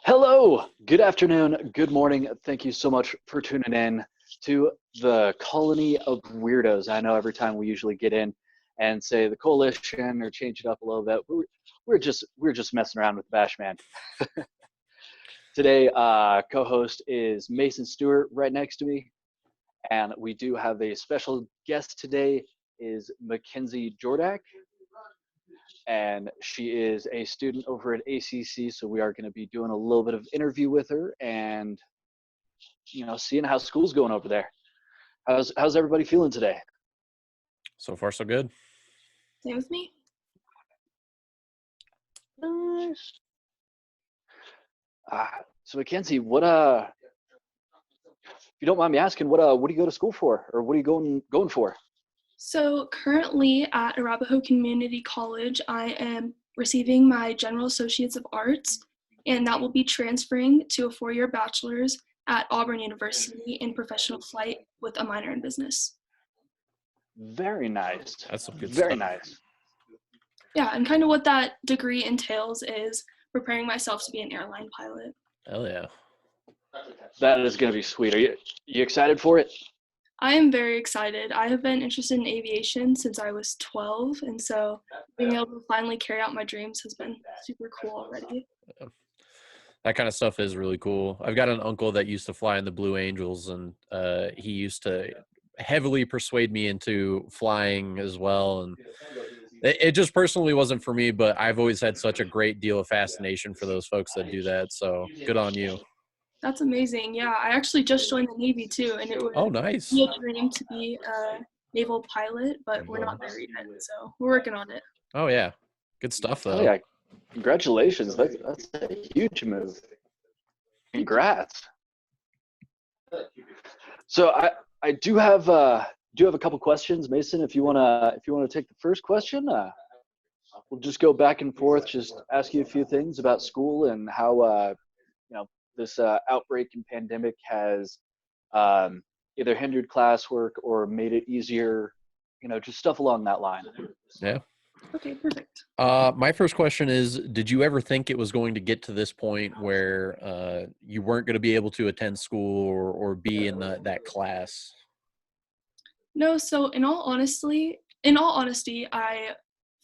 Hello, good afternoon, good morning. Thank you so much for tuning in to the colony of weirdos. I know every time we usually get in and say the coalition or change it up a little bit, we're just messing around with the Bash Man. Today, co-host is Mason Stewart right next to me, and we do have a special guest today is Makenzie Jordak, and she is a student over at ACC. So we are going to be doing a little bit of interview with her and seeing how school's going over there. How's everybody feeling today? So far, so good. Same with me. Nice. So Makenzie, if you don't mind me asking, what do you go to school for, or what are you going for? So currently at Arapaho Community College, I am receiving my General Associates of Arts, and that will be transferring to a 4-year bachelor's at Auburn University in professional flight with a minor in business. Very nice. That's some good Very stuff. nice. Yeah, and kind of what that degree entails is preparing myself to be an airline pilot. Hell yeah. That is going to be sweet. Are you excited for it? I am very excited. I have been interested in aviation since I was 12, and so being able to finally carry out my dreams has been super cool already. That kind of stuff is really cool. I've got an uncle that used to fly in the Blue Angels, and he used to heavily persuade me into flying as well. And it just personally wasn't for me, but I've always had such a great deal of fascination for those folks that do that. So good on you. That's amazing. Yeah, I actually just joined the Navy too, and it would Nice. be a dream to be a naval pilot, but we're not there yet, so we're working on it. Oh yeah, good stuff though. Oh yeah, congratulations. That's a huge move. Congrats. So I do have a couple questions, Mason. If you wanna take the first question, we'll just go back and forth, just ask you a few things about school and how this outbreak and pandemic has either hindered classwork or made it easier, just stuff along that line. Yeah. Okay, perfect. My first question is, did you ever think it was going to get to this point where you weren't going to be able to attend school or be in that class? No, so in all honesty, I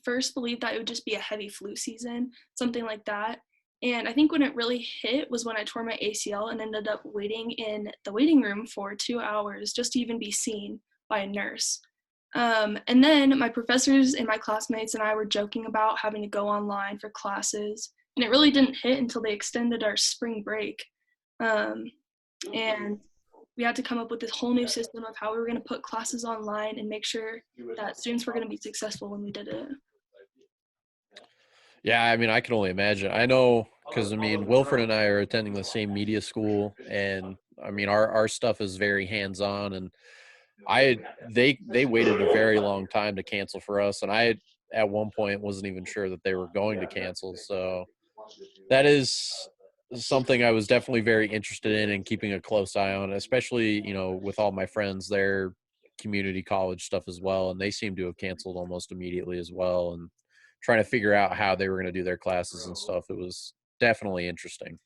first believed that it would just be a heavy flu season, something like that. And I think when it really hit was when I tore my ACL and ended up waiting in the waiting room for 2 hours just to even be seen by a nurse. And then my professors and my classmates and I were joking about having to go online for classes. And it really didn't hit until they extended our spring break. And we had to come up with this whole new system of how we were going to put classes online and make sure that students were going to be successful when we did it. Yeah, I mean, I can only imagine. I know because, I mean, Wilfred and I are attending the same media school, and, I mean, our stuff is very hands-on, and they waited a very long time to cancel for us, and I, at one point, wasn't even sure that they were going to cancel, so that is something I was definitely very interested in and keeping a close eye on, especially, with all my friends, their community college stuff as well, and they seem to have canceled almost immediately as well, and trying to figure out how they were going to do their classes and stuff. It was definitely interesting.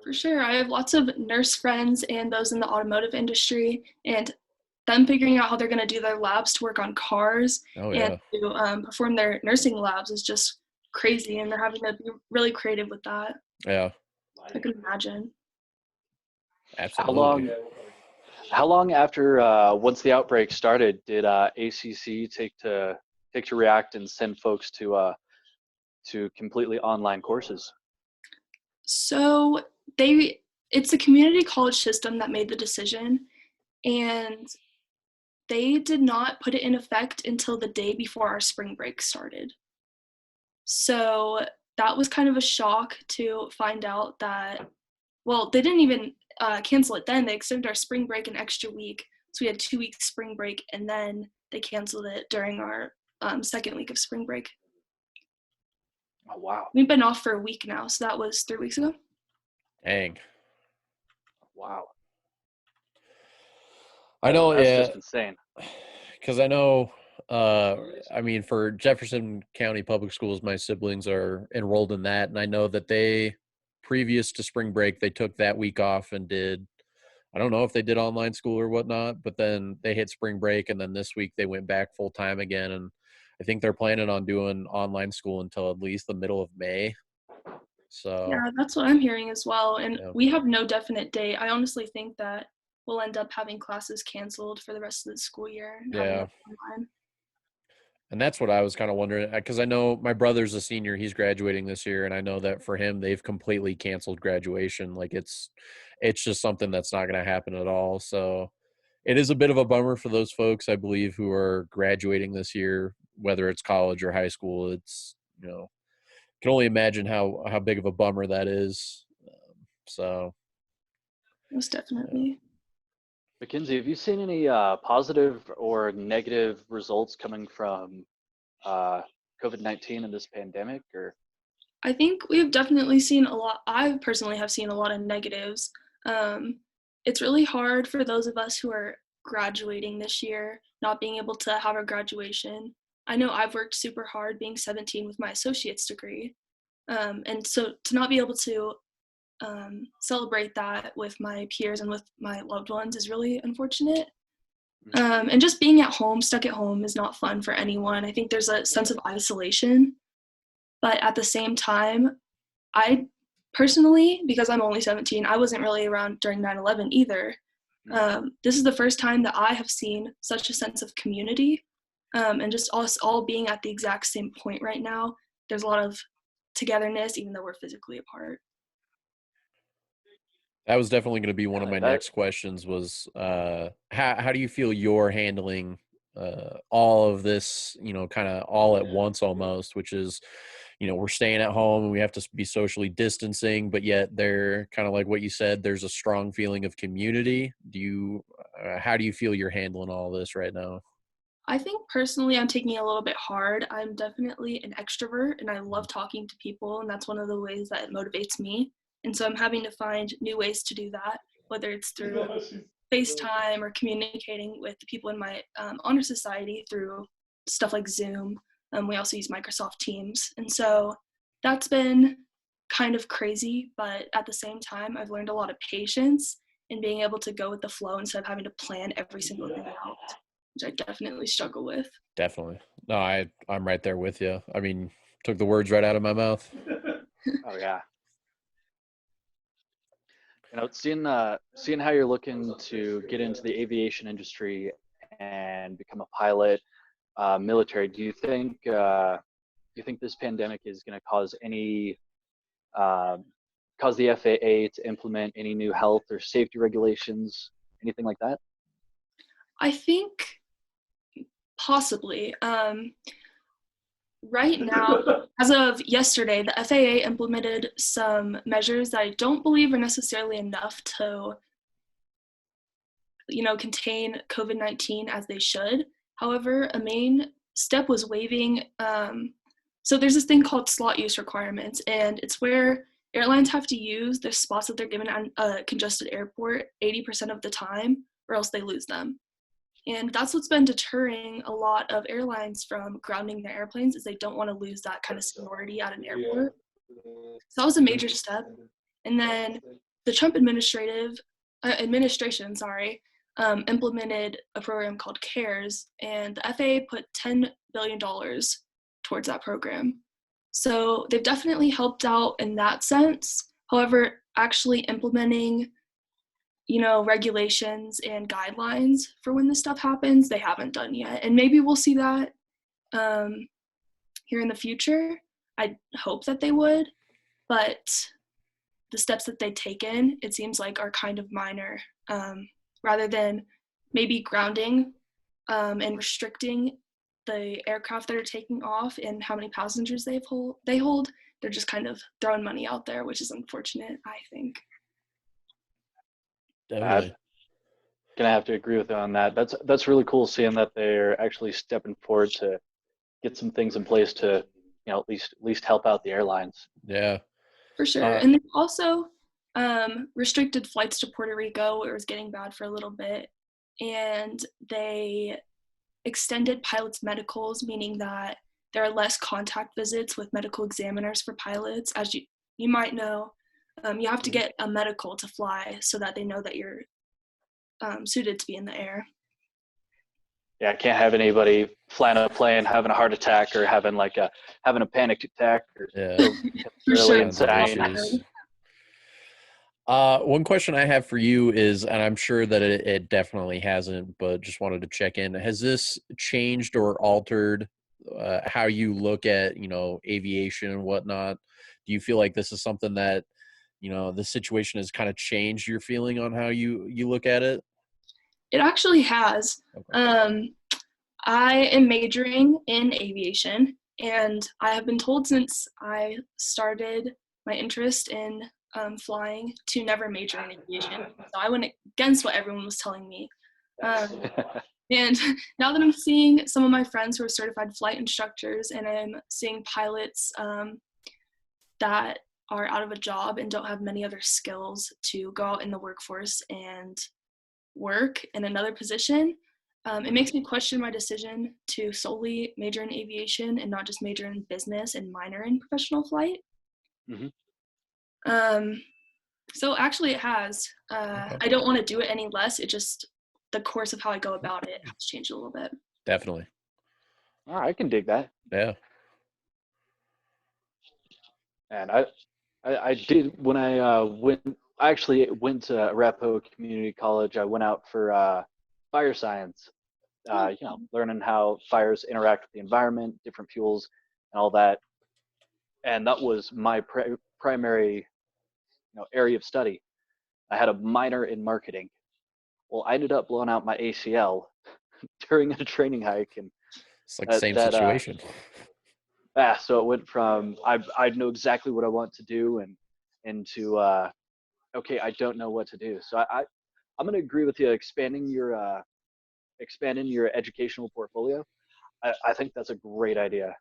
For sure. I have lots of nurse friends and those in the automotive industry, and them figuring out how they're going to do their labs to work on cars and to perform their nursing labs is just crazy, and they're having to be really creative with that. Yeah. I can imagine. Absolutely. How long after once the outbreak started did ACC take to react and send folks to completely online courses? So it's the community college system that made the decision, and they did not put it in effect until the day before our spring break started. So that was kind of a shock to find out that, well, they didn't even cancel it then. They extended our spring break an extra week. So we had 2 weeks spring break, and then they canceled it during our second week of spring break. Oh, wow. We've been off for a week now, so that was 3 weeks ago. Dang. Wow. I know. That's just insane. Because I know, I mean, for Jefferson County Public Schools, my siblings are enrolled in that, and I know that they previous to spring break, they took that week off and did, I don't know if they did online school or whatnot, but then they hit spring break, and then this week they went back full time again. And I think they're planning on doing online school until at least the middle of May. So Yeah, that's what I'm hearing as well. And yeah. we have no definite date. I honestly think that we'll end up having classes canceled for the rest of the school year. And having Yeah. it online. And that's what I was kind of wondering, because I know my brother's a senior, he's graduating this year, and I know that for him, they've completely canceled graduation. Like it's just something that's not going to happen at all. So it is a bit of a bummer for those folks, I believe, who are graduating this year, whether it's college or high school. It's, can only imagine how big of a bummer that is. So Most definitely. Makenzie, have you seen any positive or negative results coming from COVID-19 and this pandemic? Or I think we've definitely seen a lot. I personally have seen a lot of negatives. It's really hard for those of us who are graduating this year, not being able to have our graduation. I know I've worked super hard being 17 with my associate's degree. And so to not be able to celebrate that with my peers and with my loved ones is really unfortunate. And just being at home, stuck at home, is not fun for anyone. I think there's a sense of isolation. But at the same time, I personally, because I'm only 17, I wasn't really around during 9/11 either. This is the first time that I have seen such a sense of community, and just us all being at the exact same point right now. There's a lot of togetherness, even though we're physically apart. that was definitely going to be one of my next questions was, how do you feel you're handling all of this, kind of all at once almost, which is, we're staying at home and we have to be socially distancing, but yet they're kind of like what you said, there's a strong feeling of community. How do you feel you're handling all this right now? I think personally I'm taking it a little bit hard. I'm definitely an extrovert and I love talking to people, and that's one of the ways that it motivates me. And so I'm having to find new ways to do that, whether it's through FaceTime or communicating with the people in my honor society through stuff like Zoom. We also use Microsoft Teams. And so that's been kind of crazy, but at the same time, I've learned a lot of patience in being able to go with the flow instead of having to plan every single thing out, which I definitely struggle with. Definitely. No, I'm right there with you. I mean, took the words right out of my mouth. oh yeah, seeing how you're looking to get into the aviation industry and become a pilot, military. Do you think this pandemic is going to cause the FAA to implement any new health or safety regulations, anything like that? I think possibly. Right now, as of yesterday, the FAA implemented some measures that I don't believe are necessarily enough to, contain COVID-19 as they should. However, a main step was waiving, so there's this thing called slot use requirements, and it's where airlines have to use the spots that they're given on a congested airport 80% of the time, or else they lose them. And that's what's been deterring a lot of airlines from grounding their airplanes, is they don't want to lose that kind of seniority at an airport. So that was a major step. And then the Trump administration, implemented a program called CARES, and the FAA put $10 billion towards that program. So they've definitely helped out in that sense. However, actually implementing regulations and guidelines for when this stuff happens, they haven't done yet. And maybe we'll see that here in the future. I hope that they would, but the steps that they've taken, it seems like, are kind of minor, rather than maybe grounding and restricting the aircraft that are taking off and how many passengers they hold. They're just kind of throwing money out there, which is unfortunate, I think. Definitely. Gonna have to agree with you on that. That's really cool seeing that they're actually stepping forward to get some things in place to, at least help out the airlines. Yeah. For sure. And they also restricted flights to Puerto Rico, where it was getting bad for a little bit. And they extended pilots' medicals, meaning that there are less contact visits with medical examiners for pilots. As you might know, You have to get a medical to fly so that they know that you're suited to be in the air. Yeah, I can't have anybody flying a plane having a heart attack or having a panic attack or Yeah. For really sure. insane. One question I have for you is, and I'm sure that it definitely hasn't, but just wanted to check in. Has this changed or altered how you look at, aviation and whatnot? Do you feel like this is something that, this situation has kind of changed your feeling on how you look at it? It actually has. Okay. I am majoring in aviation, and I have been told since I started my interest in flying to never major in aviation. So I went against what everyone was telling me. And now that I'm seeing some of my friends who are certified flight instructors, and I'm seeing pilots that are out of a job and don't have many other skills to go out in the workforce and work in another position, it makes me question my decision to solely major in aviation and not just major in business and minor in professional flight. So actually it has. Okay. I don't want to do it any less. It just, the course of how I go about it has changed a little bit. Definitely. All right, I can dig that. Yeah. And I did when I actually went to Arapaho Community College. I went out for fire science, learning how fires interact with the environment, different fuels, and all that. And that was my primary, area of study. I had a minor in marketing. Well, I ended up blowing out my ACL during a training hike, and It's like the same situation. So it went from I know exactly what I want to do and into okay, I don't know what to do. So I'm gonna agree with you. Expanding your educational portfolio, I think that's a great idea.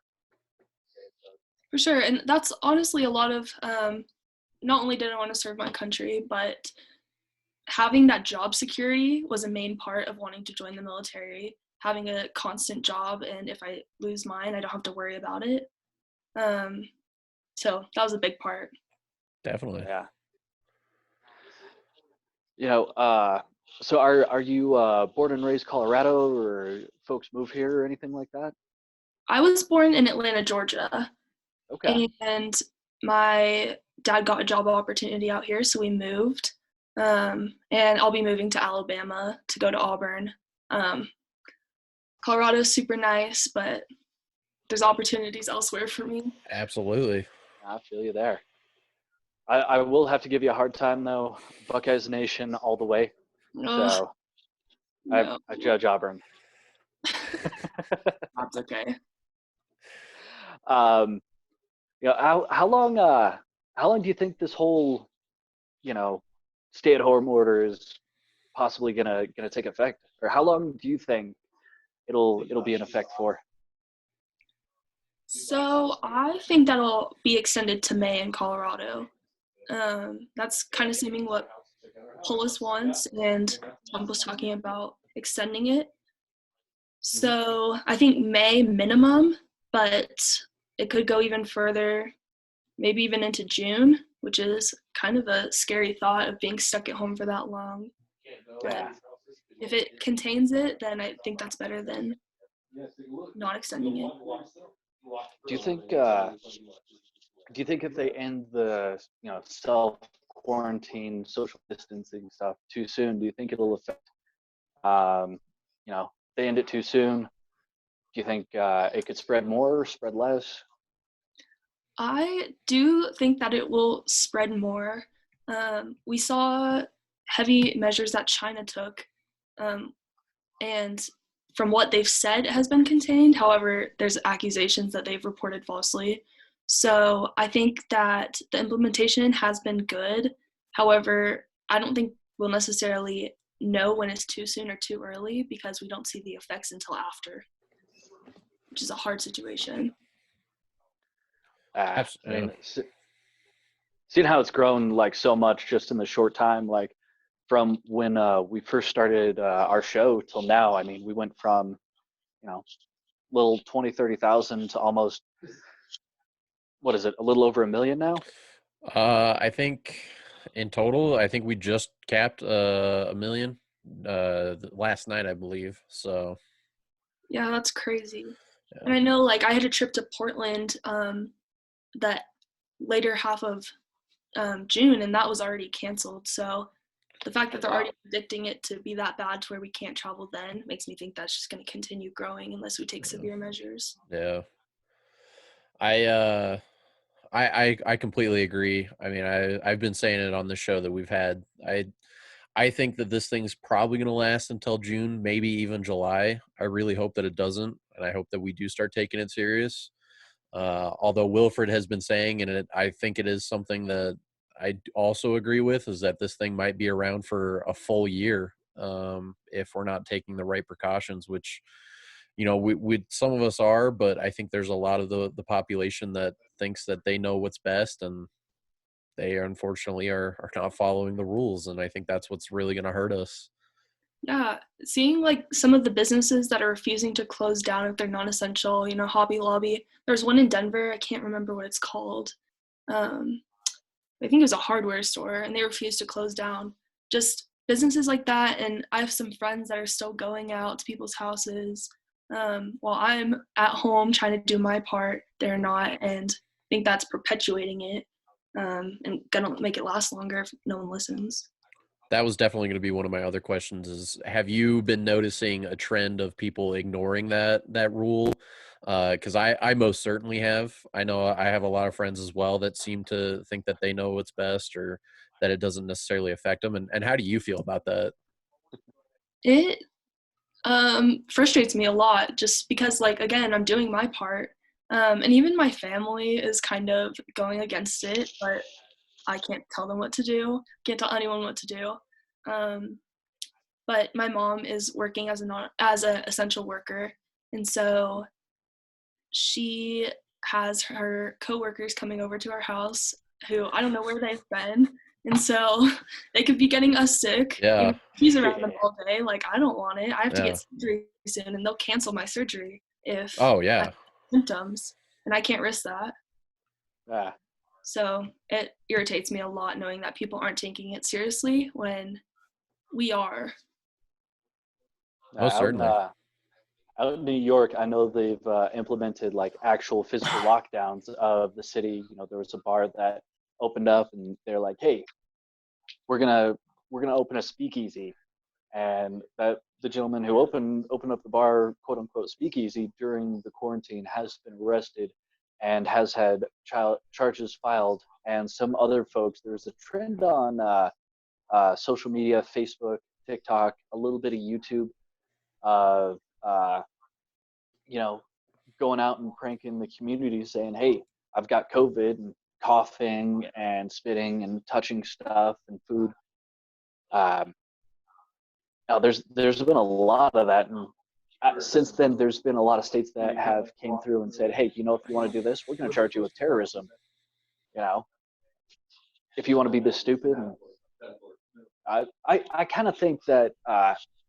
For sure. And that's honestly a lot of, not only did I want to serve my country, but having that job security was a main part of wanting to join the military. Having a constant job, and if I lose mine, I don't have to worry about it. So that was a big part. Definitely. Yeah. So are you born and raised Colorado, or folks move here or anything like that? I was born in Atlanta, Georgia. Okay. And my dad got a job opportunity out here, so we moved. And I'll be moving to Alabama to go to Auburn. Colorado's super nice, but there's opportunities elsewhere for me. Absolutely. I feel you there. I will have to give you a hard time though. Buckeyes Nation all the way. So no. I judge Auburn. That's okay. How long do you think this whole, stay-at-home order is possibly gonna take effect? Or how long do you think it'll be in effect for? So I think that'll be extended to May in Colorado. That's kind of seeming what Polis wants, and Trump was talking about extending it. So I think May minimum, but it could go even further, maybe even into June, which is kind of a scary thought of being stuck at home for that long. But if it contains it, then I think that's better than not extending it. Do you think if they end the self quarantine, social distancing stuff too soon, do you think it'll affect they end it too soon? Do you think it could spread more or spread less? I do think that it will spread more. We saw heavy measures that China took, and from what they've said, it has been contained. However, there's accusations that they've reported falsely. So I think that the implementation has been good. However, I don't think we'll necessarily know when it's too soon or too early, because we don't see the effects until after, which is a hard situation. I mean, seeing how it's grown like so much just in the short time, like from when we first started our show till now, I mean, we went from little 20,000-30,000 to almost, what is it, a little over 1 million now? I think in total, I think we just capped a million last night, I believe. So Yeah, that's crazy. And yeah. I know, like, I had a trip to Portland that later half of June, and that was already canceled. So the fact that they're Wow. already predicting it to be that bad to where we can't travel then makes me think that's just going to continue growing unless we take severe measures. Yeah. I completely agree. I mean, I've been saying it on the show that we've had. I think that this thing's probably going to last until June, maybe even July. I really hope that it doesn't, and I hope that we do start taking it serious. Although Wilfred has been saying, and I think it is something that I also agree with, is that this thing might be around for a full year if we're not taking the right precautions, which, we some of us are, but I think there's a lot of the population that thinks that they know what's best, and they unfortunately are not following the rules, and I think that's what's really going to hurt us. Yeah, seeing like some of the businesses that are refusing to close down if they're non-essential, Hobby Lobby. There's one in Denver, I can't remember what it's called. Um, I think it was a hardware store, and they refused to close down. Just businesses like that, and I have some friends that are still going out to people's houses. While I'm at home trying to do my part, they're not, and I think that's perpetuating it, and gonna make it last longer if no one listens. That was definitely going to be one of my other questions is, have you been noticing a trend of people ignoring that rule? Because I most certainly have. I know I have a lot of friends as well that seem to think that they know what's best, or that it doesn't necessarily affect them. And how do you feel about that? It frustrates me a lot just because, like, again, I'm doing my part. And even my family is kind of going against it, but I can't tell them what to do. Can't tell anyone what to do. Um, but my mom is working as a essential worker, and so she has her coworkers coming over to our house who I don't know where they've been, and so they could be getting us sick. Yeah, He's around them all day. Like, I don't want it. I have to yeah. get surgery soon, and they'll cancel my surgery if Oh I yeah. have symptoms, and I can't risk that. Ah, So it irritates me a lot knowing that people aren't taking it seriously when we are. Most certainly. out in New York, I know they've implemented like actual physical lockdowns of the city. There was a bar that opened up, and they're like, "Hey, we're gonna we're gonna open a speakeasy," and that the gentleman who opened up the bar, quote unquote speakeasy, during the quarantine has been arrested and has had charges filed. And some other folks, there's a trend on social media, Facebook, TikTok, a little bit of YouTube of you know going out and pranking the community, saying, "Hey, I've got COVID," and coughing and spitting and touching stuff and food. Um, Now, there's been a lot of that, and since then, there's been a lot of states that have came through and said, "Hey, if you want to do this, we're going to charge you with terrorism." You know, if you want to be this stupid. And I kind of think that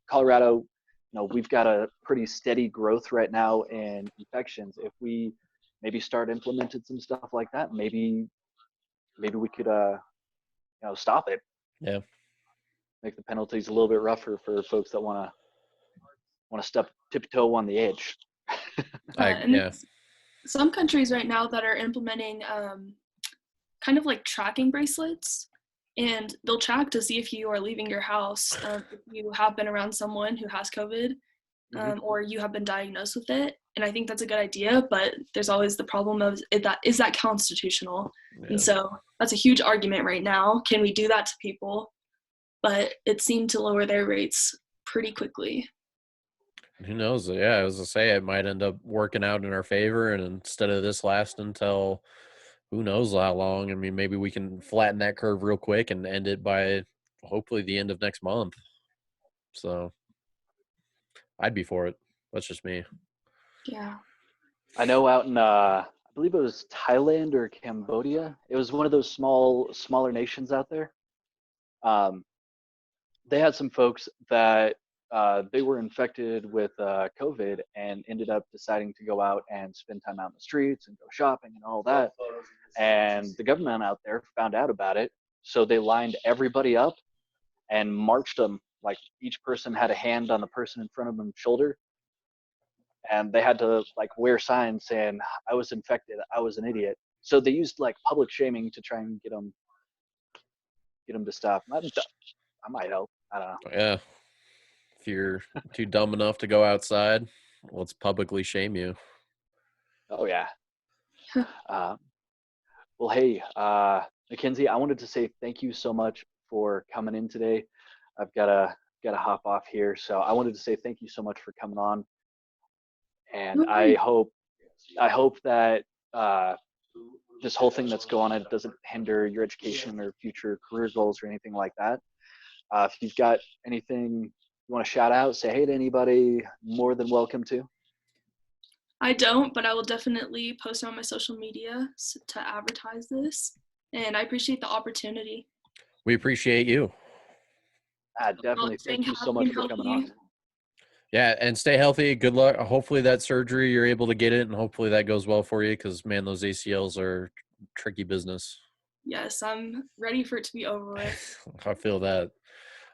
Colorado, we've got a pretty steady growth right now in infections. If we maybe start implementing some stuff like that, maybe we could stop it, Yeah. make the penalties a little bit rougher for folks that want to step tiptoe on the edge. And Yeah. there's some countries right now that are implementing kind of like tracking bracelets, and they'll track to see if you are leaving your house, if you have been around someone who has COVID, Mm-hmm. or you have been diagnosed with it. And I think that's a good idea, but there's always the problem of is that constitutional? And Yeah. so that's a huge argument right now. Can we do that to people? But it seemed to lower their rates pretty quickly. Who knows? Yeah, I was to say it might end up working out in our favor, and instead of this lasting until who knows how long. I mean, maybe we can flatten that curve real quick and end it by hopefully the end of next month. So I'd be for it. That's just me. Yeah. I know out in I believe it was Thailand or Cambodia. It was one of those smaller nations out there. Um, they had some folks that they were infected with COVID and ended up deciding to go out and spend time out in the streets and go shopping and all that. And the government out there found out about it, so they lined everybody up and marched them. Like each person had a hand on the person in front of them's shoulder, and they had to like wear signs saying, "I was infected. I was an idiot." So they used like public shaming to try and get them to stop. I might help. I don't know. Yeah. If you're too dumb enough to go outside, let's publicly shame you. Oh yeah. Well, hey, Makenzie, I wanted to say thank you so much for coming in today. I've gotta hop off here, so I wanted to say thank you so much for coming on, and I hope that this whole thing that's going on, it doesn't hinder your education or future career goals or anything like that. If you've got anything you want to shout out, say hey to anybody, more than welcome to. I don't, but I will definitely post on my social media to advertise this. And I appreciate the opportunity. We appreciate you. Definitely. Thank you so much for coming on. Yeah, and stay healthy. Good luck. Hopefully that surgery, you're able to get it, and hopefully that goes well for you because, man, those ACLs are tricky business. Yes, I'm ready for it to be over with. I feel that.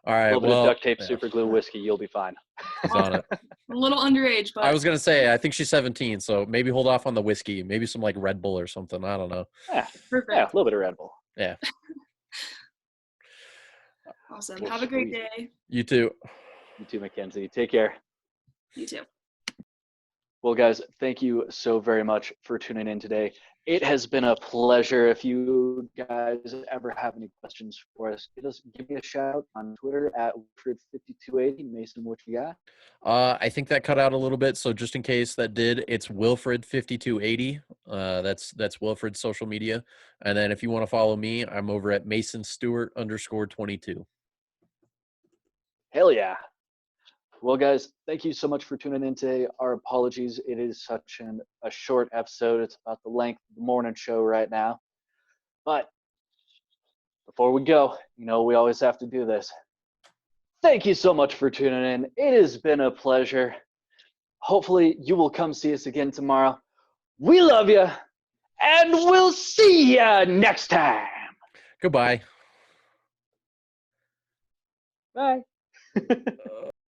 All right, a little bit of duct tape, super glue, whiskey, you'll be fine. He's on it. I'm a little underage, but I was gonna say I think she's 17, so maybe hold off on the whiskey. Maybe some like Red Bull or something. I don't know. Yeah, perfect. Yeah, a little bit of Red Bull. Yeah. Awesome. Well, have a great day. You too. You too, Makenzie. Take care. You too. Well, guys, thank you so very much for tuning in today. It has been a pleasure. If you guys ever have any questions for us, give me a shout on Twitter at Wilfred5280. Mason, what you got? I think that cut out a little bit, so just in case that did, it's Wilfred5280. That's Wilfred's social media. And then if you want to follow me, I'm over at MasonStewart_22. Hell yeah. Well, guys, thank you so much for tuning in today. Our apologies. It is such a short episode. It's about the length of the morning show right now. But before we go, we always have to do this. Thank you so much for tuning in. It has been a pleasure. Hopefully, you will come see us again tomorrow. We love you, and we'll see you next time. Goodbye. Bye.